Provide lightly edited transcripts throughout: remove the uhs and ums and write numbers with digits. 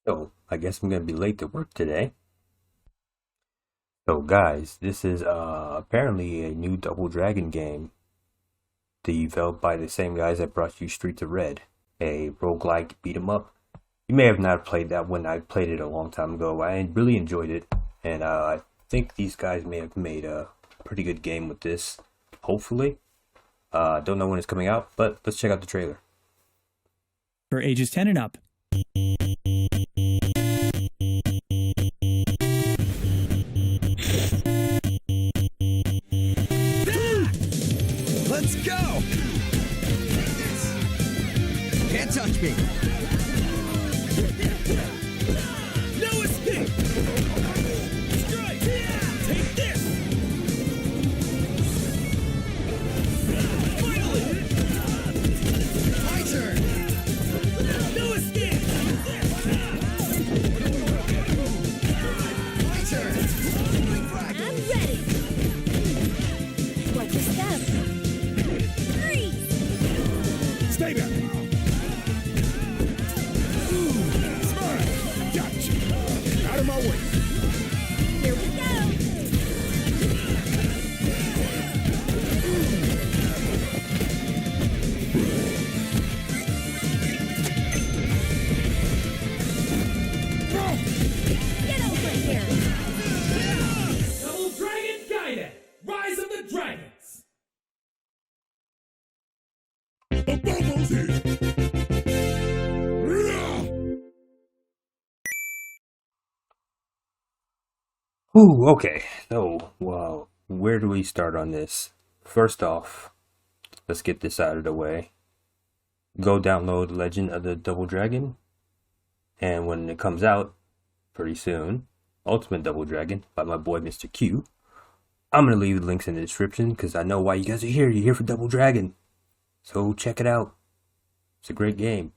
So I guess I'm gonna be late to work today. So guys, this is apparently a new Double Dragon game developed by the same guys that brought you Streets of Red, a roguelike beat 'em up. You may have not played that one. I played it a long time ago. I really enjoyed it, and I think these guys may have made a pretty good game with this. Hopefully, don't know when it's coming out, but let's check out the trailer. For ages 10 and up. Let's go! Can't touch me! No escape! Strike! Take this! Finally! My turn! No escape! My turn! I'm ready. Watch your step. Freeze! Stay back! Smart! Gotcha! Out of my way! Here we go. Get over here. Double Dragon Gaiden! Rise of the Dragons! Ooh, okay. So, well, where do we start on this? First off, let's get this out of the way. Go download Legend of the Double Dragon, and when it comes out pretty soon, Ultimate Double Dragon by my boy Mr. Q. I'm gonna leave the links in the description because I know why you guys are here. You're here for Double Dragon, so check it out. It's a great game.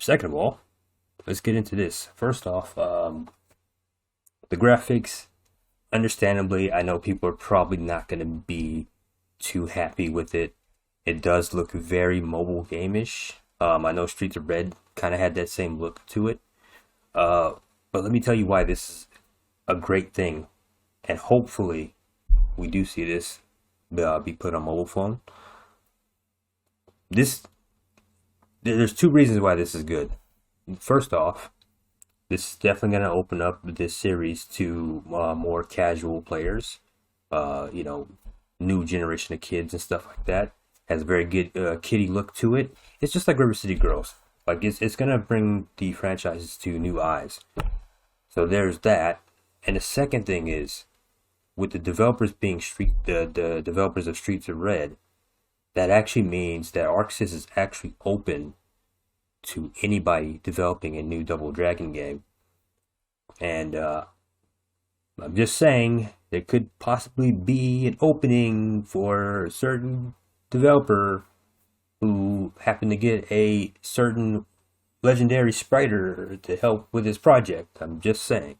Second of all, let's get into this. First off, the graphics, understandably, I know people are probably not going to be too happy with it. It does look very mobile game-ish. I know Streets of Red kind of had that same look to it. But let me tell you why this is a great thing. And hopefully, we do see this be put on mobile phone. There's two reasons why this is good. First off, this is definitely going to open up this series to more casual players, new generation of kids and stuff like that. Has a very good kiddie look to it. It's just like River City Girls. Like it's going to bring the franchises to new eyes. So there's that. And the second thing is, with the developers being the developers of Streets of Red, that actually means that ArcSys is actually open to anybody developing a new Double Dragon game. And I'm just saying there could possibly be an opening for a certain developer who happened to get a certain legendary spriter to help with his project. I'm just saying.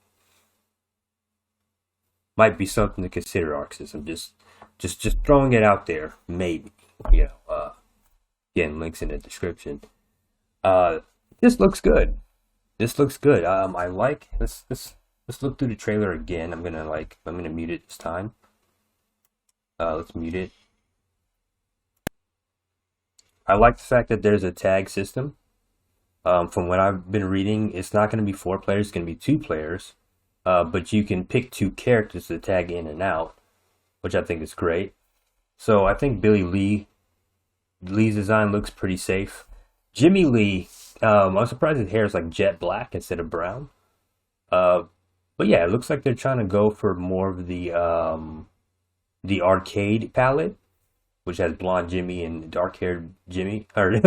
Might be something to consider, ArcSys. I'm just throwing it out there. Maybe. Again, links in the description. This looks good. This looks good. I like let's look through the trailer again. I'm gonna mute it this time. Let's mute it. I like the fact that there's a tag system. From what I've been reading, it's not gonna be 4 players, it's gonna be 2 players. But you can pick 2 characters to tag in and out, which I think is great. So I think Lee's design looks pretty safe. Jimmy Lee, I'm surprised his hair is like jet black instead of brown. But yeah, it looks like they're trying to go for more of the arcade palette, which has blonde Jimmy and dark-haired Jimmy, or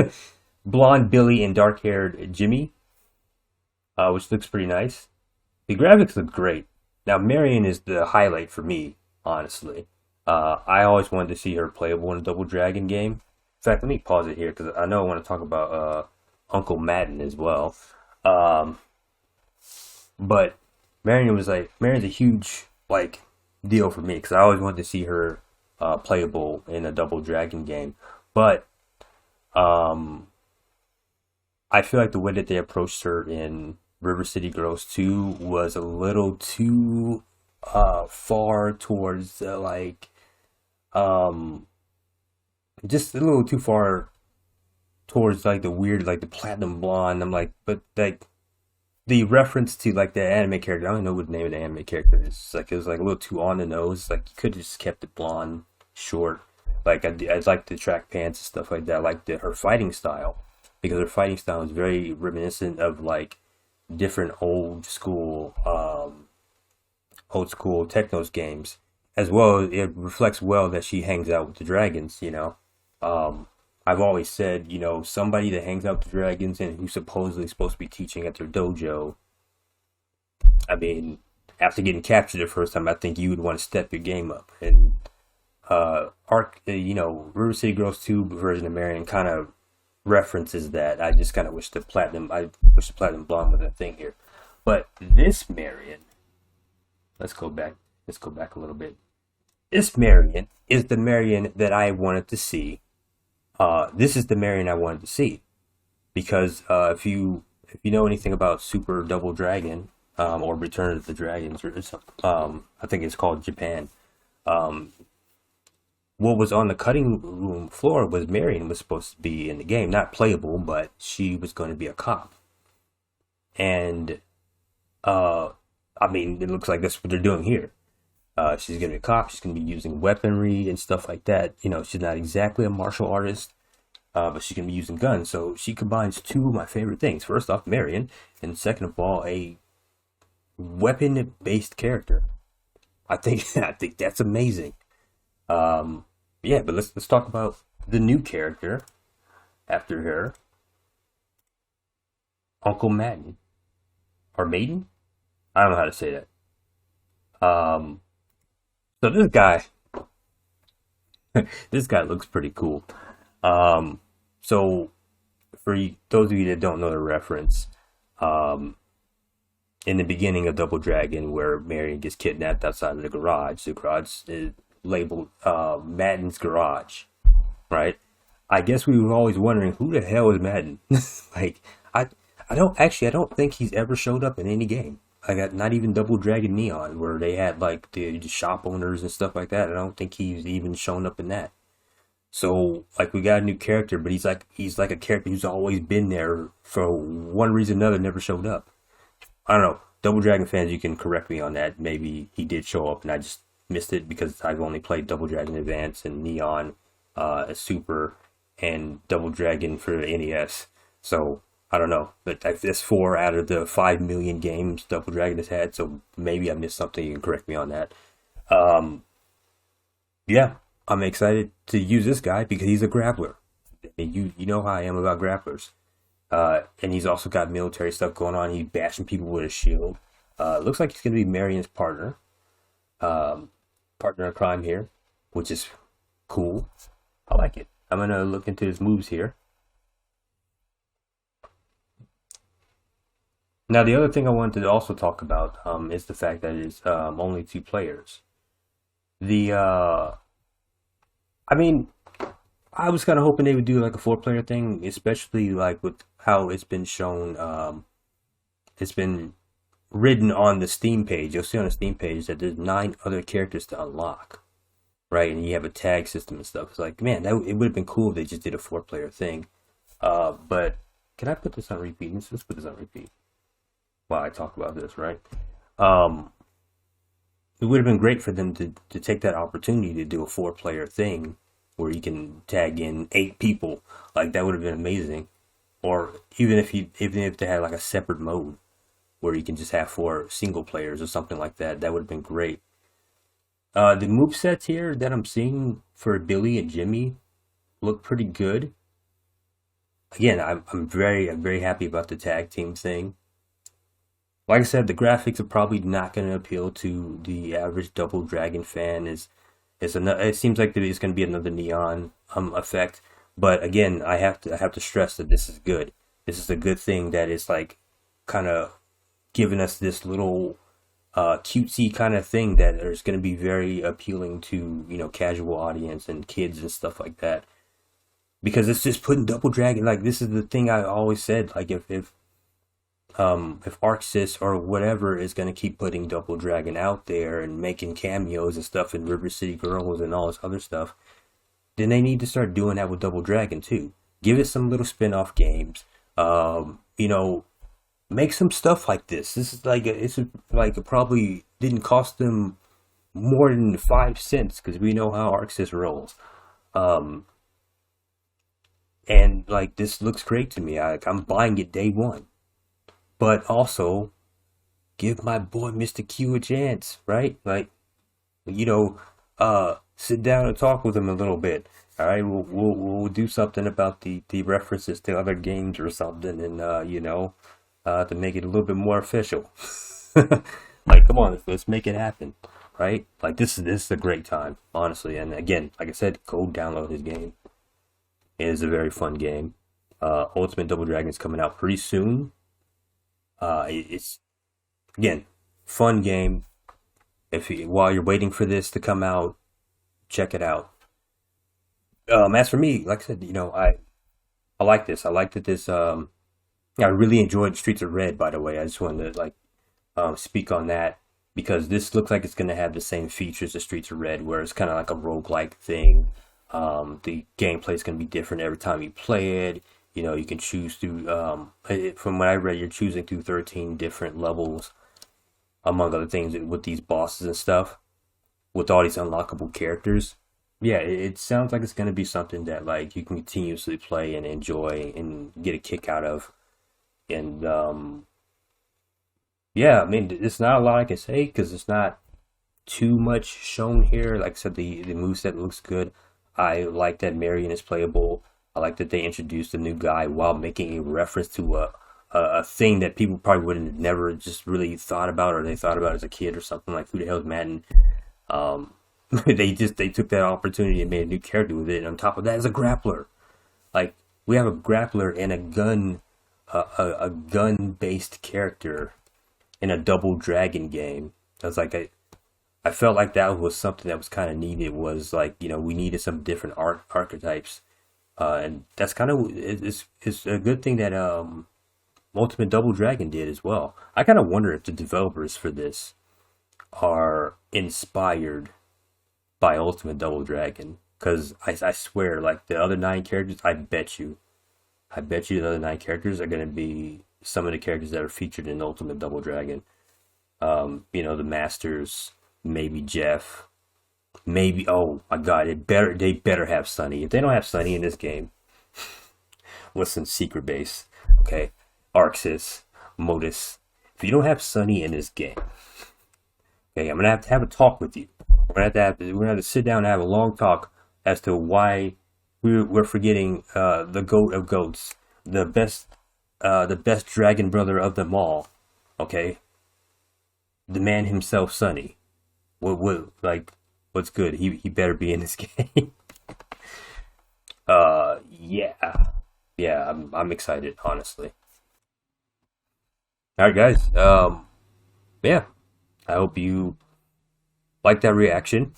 blonde Billy and dark-haired Jimmy, which looks pretty nice. The graphics look great. Now, Marian is the highlight for me, honestly. I always wanted to see her playable in a Double Dragon game. In fact, let me pause it here because I know I want to talk about Uncle Madden as well. But Marian's a huge deal for me because I always wanted to see her playable in a Double Dragon game. But I feel like the way that they approached her in River City Girls 2 was a little too far towards um just a little too far towards like the weird, like the platinum blonde. I'm like, but like the reference to like the anime character, I don't know what the name of the anime character is. It's like it was like a little too on the nose. Like you could have just kept it blonde, short. Like I like the track pants and stuff like that. I like her fighting style because her fighting style is very reminiscent of like different old school Technos games, as well as it reflects well that she hangs out with the dragons. I've always said, somebody that hangs out with the dragons and who's supposedly supposed to be teaching at their dojo. I mean, after getting captured the first time, I think you would want to step your game up. And River City Girls 2 version of Marian kind of references that. I just kind of wish the platinum blonde was a thing here. But this Marian, let's go back a little bit. This Marian is the Marian that I wanted to see. This is the Marian I wanted to see because if you know anything about Super Double Dragon or Return of the Dragons, or I think it's called Japan. What was on the cutting room floor was Marian was supposed to be in the game, not playable, but she was going to be a cop. And I mean, it looks like that's what they're doing here. She's going to be a cop. She's going to be using weaponry and stuff like that. She's not exactly a martial artist, but she's going to be using guns. So she combines two of my favorite things. First off, Marian, and second of all, a weapon-based character. I think that's amazing. Yeah, but let's talk about the new character after her, Uncle Madden or Maiden. I don't know how to say that. So this guy, this guy looks pretty cool. So for those of you that don't know the reference, in the beginning of Double Dragon, where Marian gets kidnapped outside of the garage is labeled Madden's garage, right? I guess we were always wondering who the hell is Madden. Like I don't think he's ever showed up in any game. I got not even Double Dragon Neon, where they had like the shop owners and stuff like that. I don't think he's even shown up in that. So like we got a new character, but he's like a character who's always been there for one reason or another, never showed up. I don't know. Double Dragon fans, you can correct me on that. Maybe he did show up and I just missed it because I've only played Double Dragon Advance and Neon, Super, and Double Dragon for the NES. So I don't know, but that's 4 out of the 5 million games Double Dragon has had, so maybe I missed something. You can correct me on that. Yeah, I'm excited to use this guy because he's a grappler. You know how I am about grapplers. And he's also got military stuff going on. He's bashing people with a shield. Looks like he's going to be Marian's partner. Partner in crime here, which is cool. I like it. I'm going to look into his moves here. Now, the other thing I wanted to also talk about is the fact that it's only 2 players. I mean, I was kind of hoping they would do like a 4-player thing, especially like with how it's been shown. It's been written on the Steam page. You'll see on the Steam page that there's 9 other characters to unlock, right? And you have a tag system and stuff. It's like, man, it would have been cool if they just did a 4-player thing. But can I put this on repeat? Let's put this on repeat while I talk about this, right? It would have been great for them to take that opportunity to do a 4-player thing where you can tag in 8 people. Like that would have been amazing. Or even if they had like a separate mode where you can just have 4 single players or something like that, that would have been great. The movesets here that I'm seeing for Billy and Jimmy look pretty good. Again, I'm very happy about the tag team thing. Like I said, the graphics are probably not going to appeal to the average Double Dragon fan. It seems like it's going to be another Neon effect. But again, I have to stress that this is good. This is a good thing that is like kind of giving us this little cutesy kind of thing that is going to be very appealing to casual audience and kids and stuff like that. because it's just putting Double Dragon, like, this is the thing I always said, like, if ArcSys or whatever is gonna keep putting Double Dragon out there and making cameos and stuff in River City Girls and all this other stuff, then they need to start doing that with Double Dragon too. Give it some little spin-off games. You know, make some stuff like this. This is like it probably didn't cost them more than 5 cents because we know how ArcSys rolls. Um, and like this looks great to me. I'm buying it day one. But also give my boy Mr. Q a chance, right? Like, you know, sit down and talk with him a little bit. All right, we'll do something about the references to other games or something, and to make it a little bit more official. Like, come on, let's make it happen, right? Like, this is a great time, honestly. And again, like I said, go download his game. It is a very fun game. Ultimate Double Dragon is coming out pretty soon. It's again fun game. While you're waiting for this to come out, check it out. As for me, like I said, I like this. I like that this. I really enjoyed Streets of Red. By the way, I just wanted to speak on that because this looks like it's going to have the same features as Streets of Red, where it's kind of like a roguelike thing. The gameplay is going to be different every time you play it. You know, you can choose through. From what I read, you're choosing through 13 different levels, among other things, with these bosses and stuff, with all these unlockable characters. Yeah, it sounds like it's going to be something that like you can continuously play and enjoy and get a kick out of. And yeah, I mean, it's not a lot I can say because it's not too much shown here. Like I said, the moveset looks good. I like that Marian is playable. I like that they introduced a new guy while making a reference to a thing that people probably would have never just really thought about, or they thought about as a kid or something, like who the hell is Madden? They took that opportunity and made a new character with it, and on top of that is a grappler. Like, we have a grappler and a gun based character in a Double Dragon game. I was like, I felt like that was something that was kind of needed. Was like, we needed some different archetypes, and that's kind of it's a good thing that Ultimate Double Dragon did as well. I kind of wonder if the developers for this are inspired by Ultimate Double Dragon, because I swear, like, the other 9 characters, I bet you the other 9 characters are going to be some of the characters that are featured in Ultimate Double Dragon. The Masters, maybe Jeff, maybe, oh my god, they better have Sunny. If they don't have Sunny in this game, what's in Secret Base? Okay, ArcSys, Modus. If you don't have Sunny in this game, okay, I'm gonna have to have a talk with you. We're gonna have to sit down and have a long talk as to why we're forgetting the goat of goats, the best dragon brother of them all. Okay, the man himself, Sunny. What's good? He better be in this game. Yeah. I'm excited, honestly. All right, guys. Yeah. I hope you like that reaction.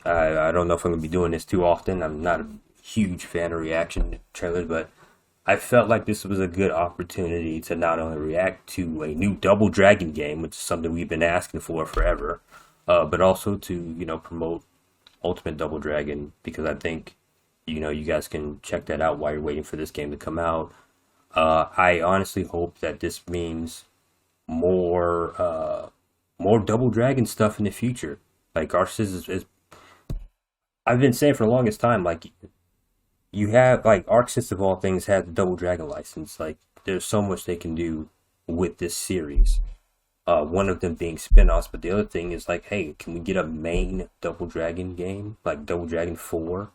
I don't know if I'm gonna be doing this too often. I'm not a huge fan of reaction trailers, but I felt like this was a good opportunity to not only react to a new Double Dragon game, which is something we've been asking for forever, but also to promote Ultimate Double Dragon, because I think you guys can check that out while you're waiting for this game to come out. I honestly hope that this means more Double Dragon stuff in the future. Like, ArcSys is I've been saying for the longest time, like, you have, like, ArcSys of all things has the Double Dragon license. Like, there's so much they can do with this series. One of them being spin-offs, but the other thing is like, hey, can we get a main Double Dragon game, like Double Dragon 4?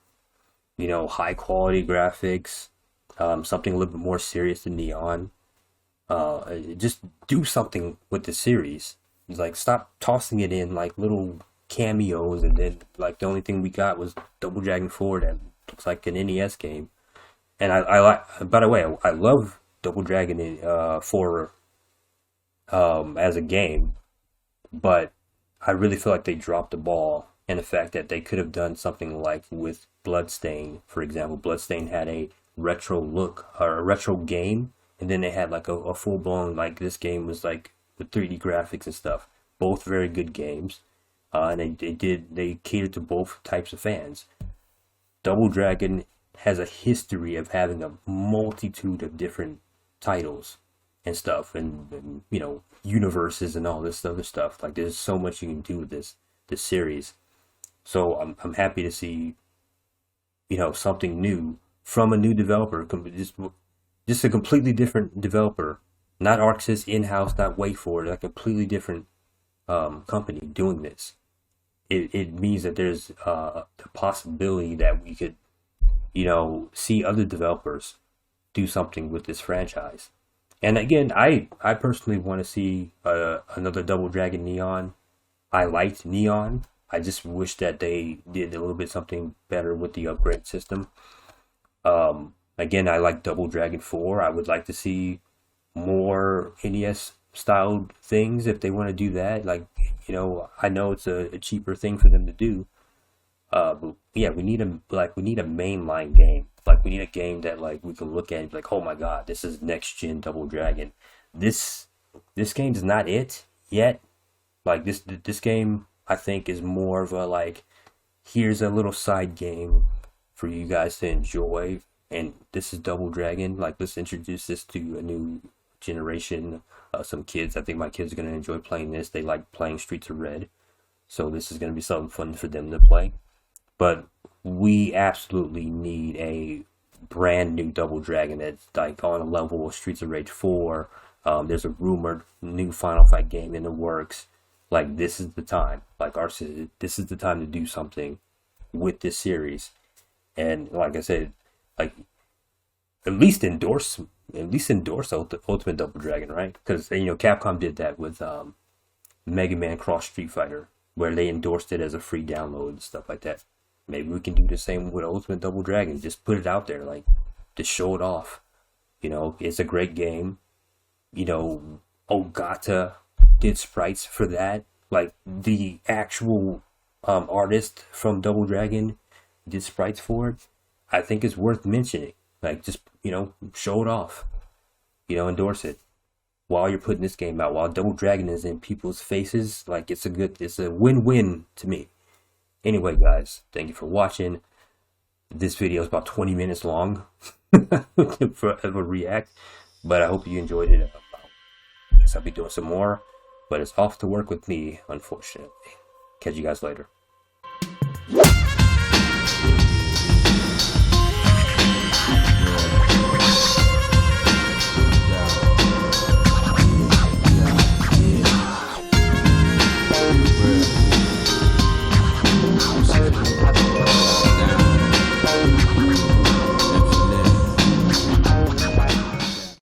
High quality graphics, something a little bit more serious than Neon. Just do something with the series. Like, stop tossing it in like little cameos, and then like the only thing we got was Double Dragon 4 that looks like an NES game. And I like, by the way, I love Double Dragon 4 as a game, but I really feel like they dropped the ball and the fact that they could have done something like with Bloodstain, for example. Bloodstain had a retro look or a retro game, and then they had like a full blown, like this game was like with 3D graphics and stuff. Both very good games, and they catered to both types of fans. Double Dragon has a history of having a multitude of different titles and stuff, and you know, universes and all this other stuff. Like there's so much you can do with this series. So I'm happy to see, you know, something new from a new developer, just a completely different developer, not ArcSys in-house, not WayForward, a completely different company doing this. It means that there's the possibility that we could, you know, see other developers do something with this franchise. And again, I personally want to see another Double Dragon Neon. I liked Neon. I just wish that they did a little bit something better with the upgrade system. Again, I like Double Dragon 4. I would like to see more NES styled things if they want to do that. Like, you know, I know it's a cheaper thing for them to do. But yeah, we need a mainline game. Like we need a game that like we can look at and be like, oh my god, this is next gen Double Dragon. This game is not it yet. Like this game, I think, is more of a like, here's a little side game for you guys to enjoy, and this is Double Dragon. Like, let's introduce this to a new generation. Some kids, I think my kids are gonna enjoy playing this. They like playing Streets of Red, so this is gonna be something fun for them to play. But we absolutely need a brand new Double Dragon that's like on a level of Streets of Rage 4. There's a rumored new Final Fight game in the works. Like, this is the time. Like ArcSys, this is the time to do something with this series. And like I said, like at least endorse Ultimate Double Dragon, right? Because, you know, Capcom did that with Mega Man Cross Street Fighter, where they endorsed it as a free download and stuff like that. Maybe we can do the same with Ultimate Double Dragon. Just put it out there, like, just show it off. You know, it's a great game. You know, Ogata did sprites for that. Like, the actual artist from Double Dragon did sprites for it. I think it's worth mentioning. Like, just, you know, show it off. You know, endorse it. While you're putting this game out, while Double Dragon is in people's faces, like, it's a win-win to me. Anyway, guys, thank you for watching. This video is about 20 minutes long for a react, but I hope you enjoyed it. I guess I'll be doing some more, but it's off to work with me, unfortunately. Catch you guys later.